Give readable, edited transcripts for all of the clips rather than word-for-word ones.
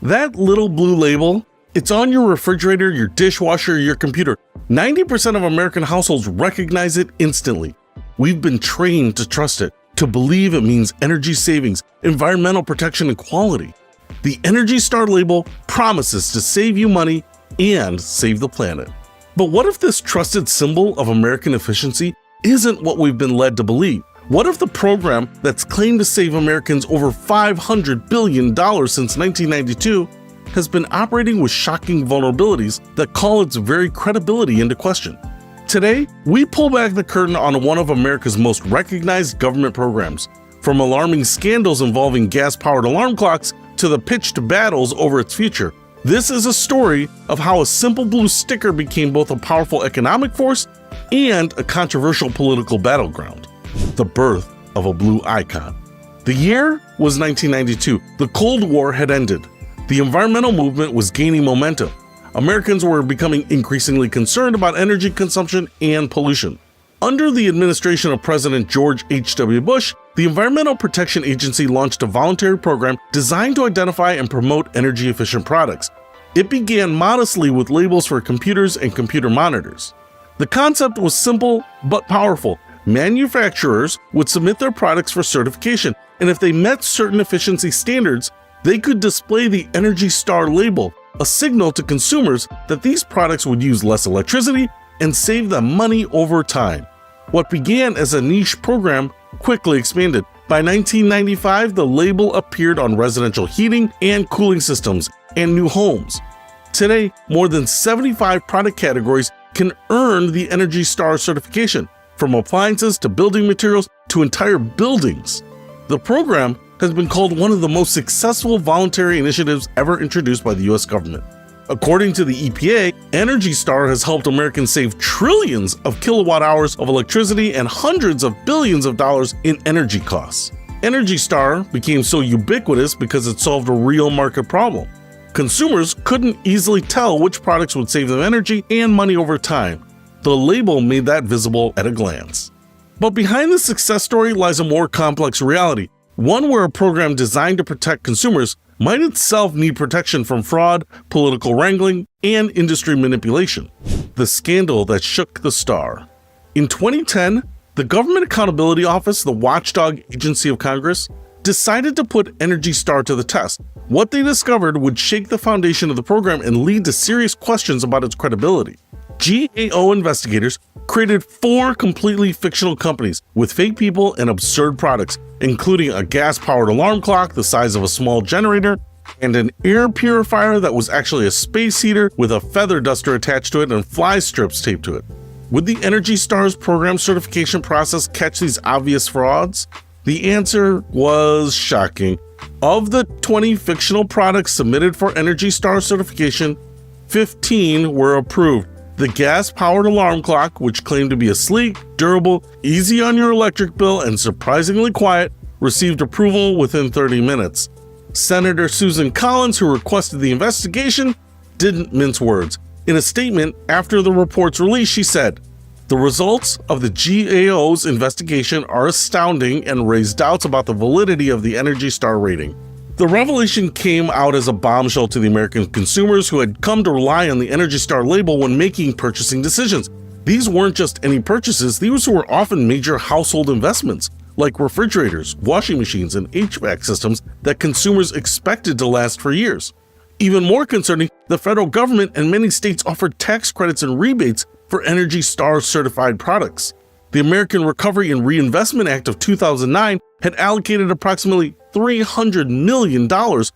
That little blue label, it's on your refrigerator, your dishwasher, your computer. 90% of American households recognize it instantly. We've been trained to trust it, to believe it means energy savings, environmental protection, and quality. The Energy Star label promises to save you money and save the planet. But what if this trusted symbol of American efficiency isn't what we've been led to believe? What if the program that's claimed to save Americans over $500 billion since 1992 has been operating with shocking vulnerabilities that call its very credibility into question? Today, we pull back the curtain on one of America's most recognized government programs, from alarming scandals involving gas-powered alarm clocks to the pitched battles over its future. This is a story of how a simple blue sticker became both a powerful economic force and a controversial political battleground. The birth of a blue icon. The year was 1992. The Cold War had ended. The environmental movement was gaining momentum. Americans were becoming increasingly concerned about energy consumption and pollution. Under the administration of President George H.W. Bush, the Environmental Protection Agency launched a voluntary program designed to identify and promote energy-efficient products. It began modestly with labels for computers and computer monitors. The concept was simple but powerful. Manufacturers would submit their products for certification, and if they met certain efficiency standards, they could display the Energy Star label, a signal to consumers that these products would use less electricity and save them money over time. What began as a niche program quickly expanded. By 1995, the label appeared on residential heating and cooling systems and new homes. Today, more than 75 product categories can earn the Energy Star certification, from appliances to building materials to entire buildings. The program has been called one of the most successful voluntary initiatives ever introduced by the U.S. government. According to the EPA, Energy Star has helped Americans save trillions of kilowatt hours of electricity and hundreds of billions of dollars in energy costs. Energy Star became so ubiquitous because it solved a real market problem. Consumers couldn't easily tell which products would save them energy and money over time. The label made that visible at a glance. But behind the success story lies a more complex reality, one where a program designed to protect consumers might itself need protection from fraud, political wrangling, and industry manipulation. The scandal that shook the star. In 2010, the Government Accountability Office, the watchdog agency of Congress, decided to put Energy Star to the test. What they discovered would shake the foundation of the program and lead to serious questions about its credibility. GAO investigators created 4 completely fictional companies with fake people and absurd products, including a gas-powered alarm clock the size of a small generator and an air purifier that was actually a space heater with a feather duster attached to it and fly strips taped to it. Would the Energy Star's program certification process catch these obvious frauds? The answer was shocking. Of the 20 fictional products submitted for Energy Star certification, 15 were approved. The gas-powered alarm clock, which claimed to be a sleek, durable, easy on your electric bill, and surprisingly quiet, received approval within 30 minutes. Senator Susan Collins, who requested the investigation, didn't mince words. In a statement after the report's release, she said, "The results of the GAO's investigation are astounding and raise doubts about the validity of the Energy Star rating." The revelation came out as a bombshell to the American consumers who had come to rely on the Energy Star label when making purchasing decisions. These weren't just any purchases, these were often major household investments, like refrigerators, washing machines, and HVAC systems that consumers expected to last for years. Even more concerning, the federal government and many states offered tax credits and rebates for Energy Star certified products. The American Recovery and Reinvestment Act of 2009 had allocated approximately $300 million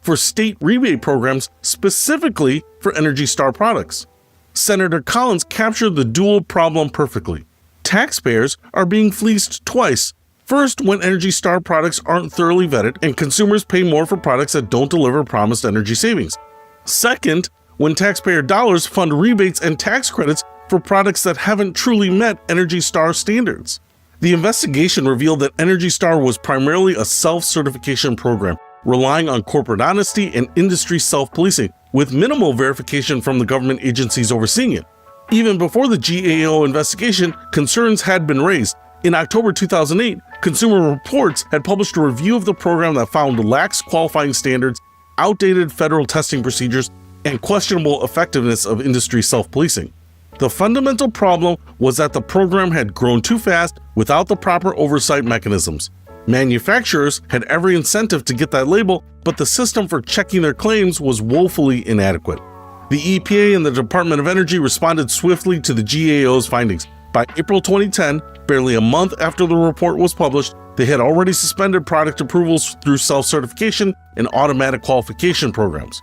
for state rebate programs specifically for Energy Star products. Senator Collins captured the dual problem perfectly. Taxpayers are being fleeced twice. First, when Energy Star products aren't thoroughly vetted and consumers pay more for products that don't deliver promised energy savings. Second, when taxpayer dollars fund rebates and tax credits for products that haven't truly met Energy Star standards. The investigation revealed that Energy Star was primarily a self-certification program, relying on corporate honesty and industry self-policing, with minimal verification from the government agencies overseeing it. Even before the GAO investigation, concerns had been raised. In October 2008, Consumer Reports had published a review of the program that found lax qualifying standards outdated federal testing procedures and questionable effectiveness of industry self-policing. The fundamental problem was that the program had grown too fast without the proper oversight mechanisms. Manufacturers had every incentive to get that label, but the system for checking their claims was woefully inadequate. The EPA and the Department of Energy responded swiftly to the GAO's findings. By April 2010, barely a month after the report was published, they had already suspended product approvals through self-certification and automatic qualification programs.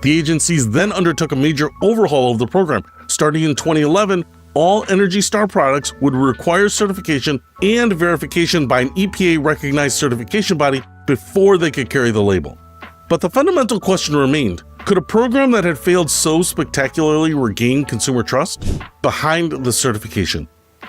The agencies then undertook a major overhaul of the program. Starting in 2011, all Energy Star products would require certification and verification by an EPA-recognized certification body before they could carry the label. But the fundamental question remained: could a program that had failed so spectacularly regain consumer trust? Behind the certification.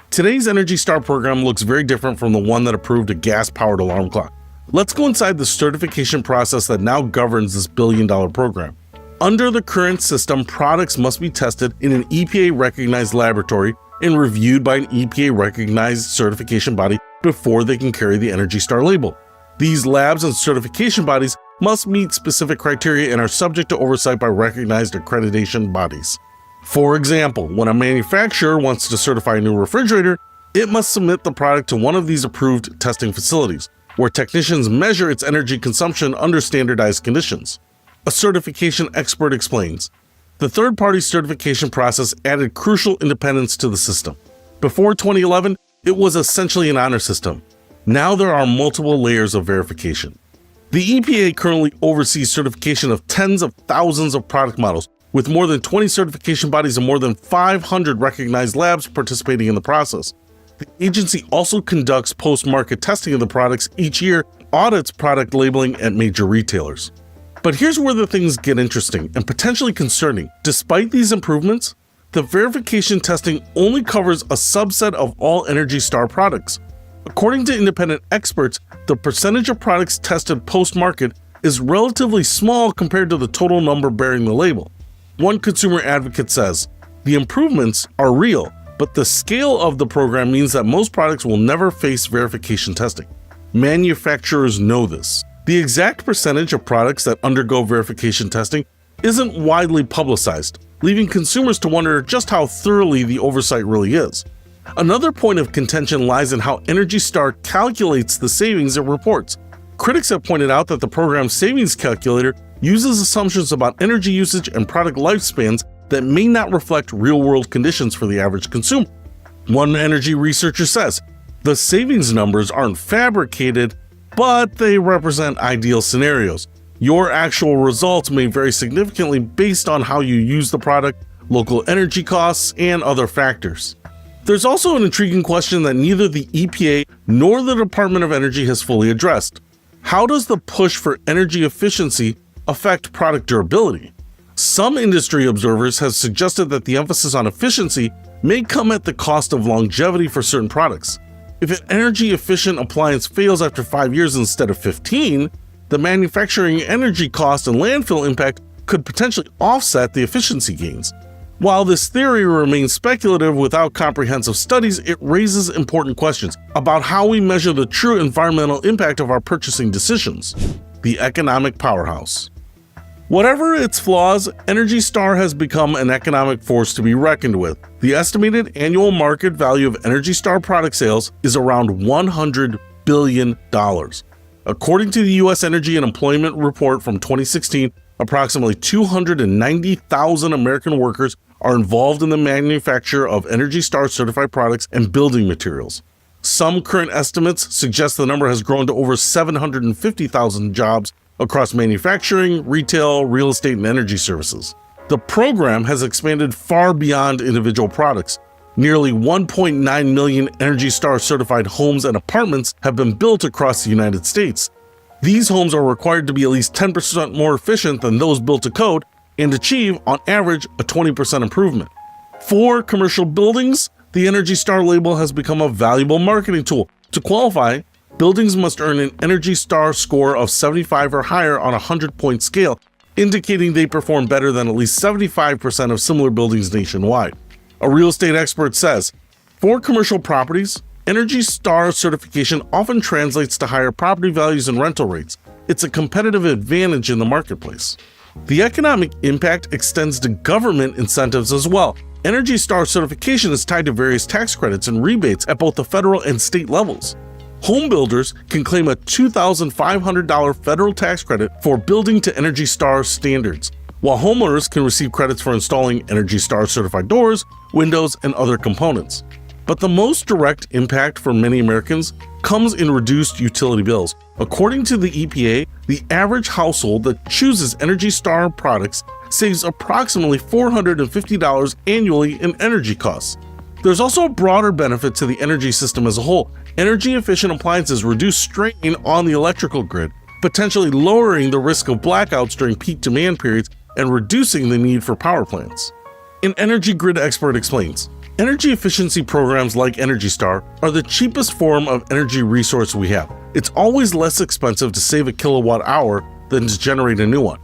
Today's Energy Star program looks very different from the one that approved a gas-powered alarm clock. Let's go inside the certification process that now governs this billion-dollar program. Under the current system, products must be tested in an EPA-recognized laboratory and reviewed by an EPA-recognized certification body before they can carry the Energy Star label. These labs and certification bodies must meet specific criteria and are subject to oversight by recognized accreditation bodies. For example, when a manufacturer wants to certify a new refrigerator, it must submit the product to one of these approved testing facilities, where technicians measure its energy consumption under standardized conditions. A certification expert explains, the third-party certification process added crucial independence to the system. Before 2011, it was essentially an honor system. Now there are multiple layers of verification. The EPA currently oversees certification of tens of thousands of product models, with more than 20 certification bodies and more than 500 recognized labs participating in the process. The agency also conducts post-market testing of the products each year, audits product labeling at major retailers. But here's where the things get interesting and potentially concerning. Despite these improvements, the verification testing only covers a subset of all Energy Star products. According to independent experts, the percentage of products tested post-market is relatively small compared to the total number bearing the label. One consumer advocate says, the improvements are real, but the scale of the program means that most products will never face verification testing. Manufacturers know this. The exact percentage of products that undergo verification testing isn't widely publicized, leaving consumers to wonder just how thoroughly the oversight really is. Another point of contention lies in how Energy Star calculates the savings it reports. Critics have pointed out that the program's savings calculator uses assumptions about energy usage and product lifespans that may not reflect real-world conditions for the average consumer. One energy researcher says, the savings numbers aren't fabricated, but they represent ideal scenarios. Your actual results may vary significantly based on how you use the product, local energy costs, and other factors. There's also an intriguing question that neither the EPA nor the Department of Energy has fully addressed. How does the push for energy efficiency affect product durability? Some industry observers have suggested that the emphasis on efficiency may come at the cost of longevity for certain products. If an energy-efficient appliance fails after 5 years instead of 15, the manufacturing energy cost and landfill impact could potentially offset the efficiency gains. While this theory remains speculative without comprehensive studies, it raises important questions about how we measure the true environmental impact of our purchasing decisions. The economic powerhouse. Whatever its flaws, Energy Star has become an economic force to be reckoned with. The estimated annual market value of Energy Star product sales is around $100 billion. According to the U.S. Energy and Employment Report from 2016, approximately 290,000 American workers are involved in the manufacture of Energy Star certified products and building materials. Some current estimates suggest the number has grown to over 750,000 jobs across manufacturing, retail, real estate, and energy services. The program has expanded far beyond individual products. Nearly 1.9 million Energy Star certified homes and apartments have been built across the United States. These homes are required to be at least 10% more efficient than those built to code and achieve, on average, a 20% improvement. For commercial buildings, the Energy Star label has become a valuable marketing tool. To qualify, buildings must earn an Energy Star score of 75 or higher on a 100-point scale, indicating they perform better than at least 75% of similar buildings nationwide. A real estate expert says, for commercial properties, Energy Star certification often translates to higher property values and rental rates. it's a competitive advantage in the marketplace. The economic impact extends to government incentives as well. Energy Star certification is tied to various tax credits and rebates at both the federal and state levels. Home builders can claim a $2,500 federal tax credit for building to Energy Star standards, while homeowners can receive credits for installing Energy Star certified doors, windows, and other components. But the most direct impact for many Americans comes in reduced utility bills. According to the EPA, the average household that chooses Energy Star products saves approximately $450 annually in energy costs. There's also a broader benefit to the energy system as a whole. Energy-efficient appliances reduce strain on the electrical grid, potentially lowering the risk of blackouts during peak demand periods and reducing the need for power plants. An energy grid expert explains, energy efficiency programs like Energy Star are the cheapest form of energy resource we have. It's always less expensive to save a kilowatt hour than to generate a new one.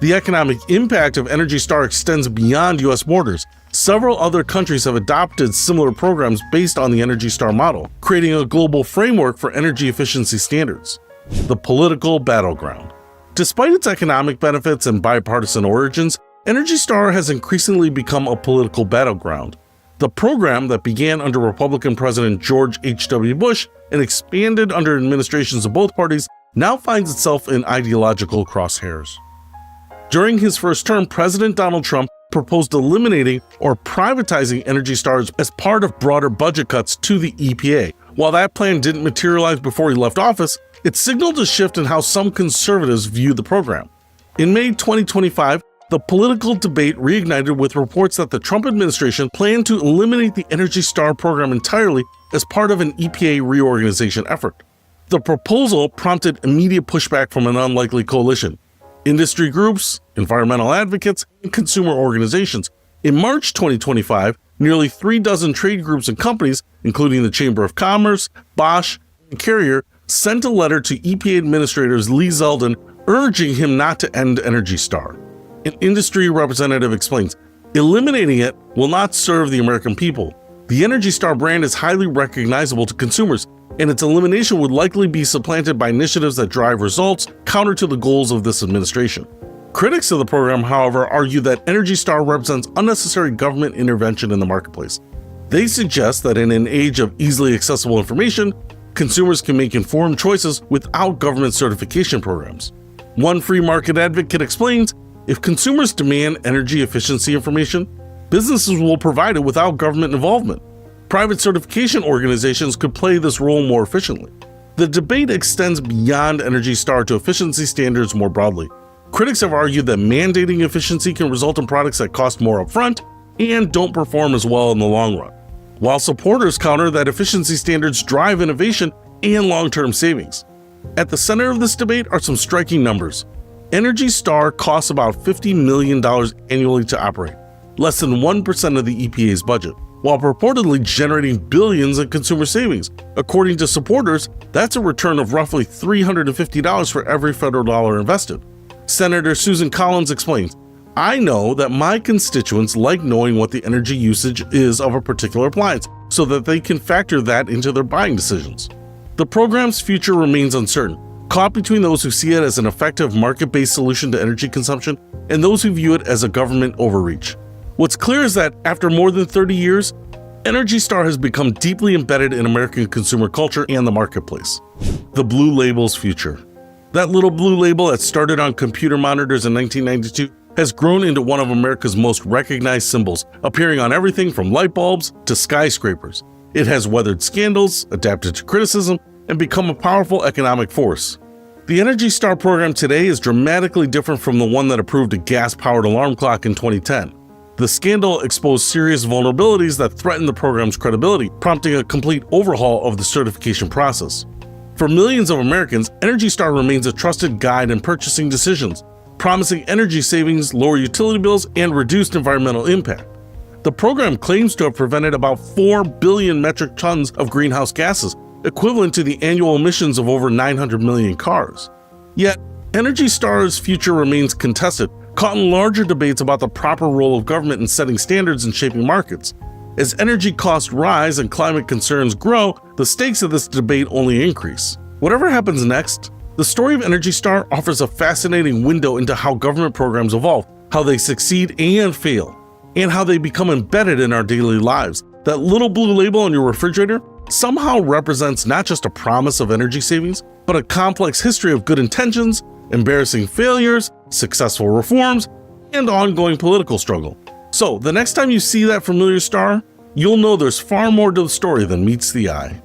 The economic impact of Energy Star extends beyond U.S. borders. Several other countries have adopted similar programs based on the Energy Star model, creating a global framework for energy efficiency standards. The political battleground. Despite its economic benefits and bipartisan origins, Energy Star has increasingly become a political battleground. The program that began under Republican President George H.W. Bush and expanded under administrations of both parties now finds itself in ideological crosshairs. During his first term, President Donald Trump proposed eliminating or privatizing Energy Stars as part of broader budget cuts to the EPA. While that plan didn't materialize before he left office, it signaled a shift in how some conservatives view the program. In May 2025, the political debate reignited with reports that the Trump administration planned to eliminate the Energy Star program entirely as part of an EPA reorganization effort. The proposal prompted immediate pushback from an unlikely coalition: industry groups, environmental advocates, and consumer organizations. In March 2025, nearly 36 trade groups and companies, including the Chamber of Commerce, Bosch, and Carrier, sent a letter to EPA administrators Lee Zeldin urging him not to end Energy Star. An industry representative explains, eliminating it will not serve the American people. The Energy Star brand is highly recognizable to consumers, and its elimination would likely be supplanted by initiatives that drive results counter to the goals of this administration. Critics of the program, however, argue that Energy Star represents unnecessary government intervention in the marketplace. They suggest that in an age of easily accessible information, consumers can make informed choices without government certification programs. One free market advocate explains, if consumers demand energy efficiency information, businesses will provide it without government involvement. Private certification organizations could play this role more efficiently. The debate extends beyond Energy Star to efficiency standards more broadly. Critics have argued that mandating efficiency can result in products that cost more upfront and don't perform as well in the long run, while supporters counter that efficiency standards drive innovation and long-term savings. At the center of this debate are some striking numbers. Energy Star costs about $50 million annually to operate, less than 1% of the EPA's budget, while purportedly generating billions in consumer savings. According to supporters, that's a return of roughly $350 for every federal dollar invested. Senator Susan Collins explains, I know that my constituents like knowing what the energy usage is of a particular appliance so that they can factor that into their buying decisions. The program's future remains uncertain, caught between those who see it as an effective market-based solution to energy consumption and those who view it as a government overreach. What's clear is that after more than 30 years, Energy Star has become deeply embedded in American consumer culture and the marketplace. The blue label's future. That little blue label that started on computer monitors in 1992 has grown into one of America's most recognized symbols, appearing on everything from light bulbs to skyscrapers. It has weathered scandals, adapted to criticism, and become a powerful economic force. The Energy Star program today is dramatically different from the one that approved a gas-powered alarm clock in 2010. The scandal exposed serious vulnerabilities that threatened the program's credibility, prompting a complete overhaul of the certification process. For millions of Americans, Energy Star remains a trusted guide in purchasing decisions, promising energy savings, lower utility bills, and reduced environmental impact. The program claims to have prevented about 4 billion metric tons of greenhouse gases, equivalent to the annual emissions of over 900 million cars. Yet, Energy Star's future remains contested, caught in larger debates about the proper role of government in setting standards and shaping markets. As energy costs rise and climate concerns grow, the stakes of this debate only increase. Whatever happens next, The story of Energy Star offers a fascinating window into how government programs evolve, how they succeed and fail, and how they become embedded in our daily lives. That little blue label on your refrigerator somehow represents not just a promise of energy savings, but a complex history of good intentions, embarrassing failures, successful reforms, and ongoing political struggle. So the next time you see that familiar star, you'll know there's far more to the story than meets the eye.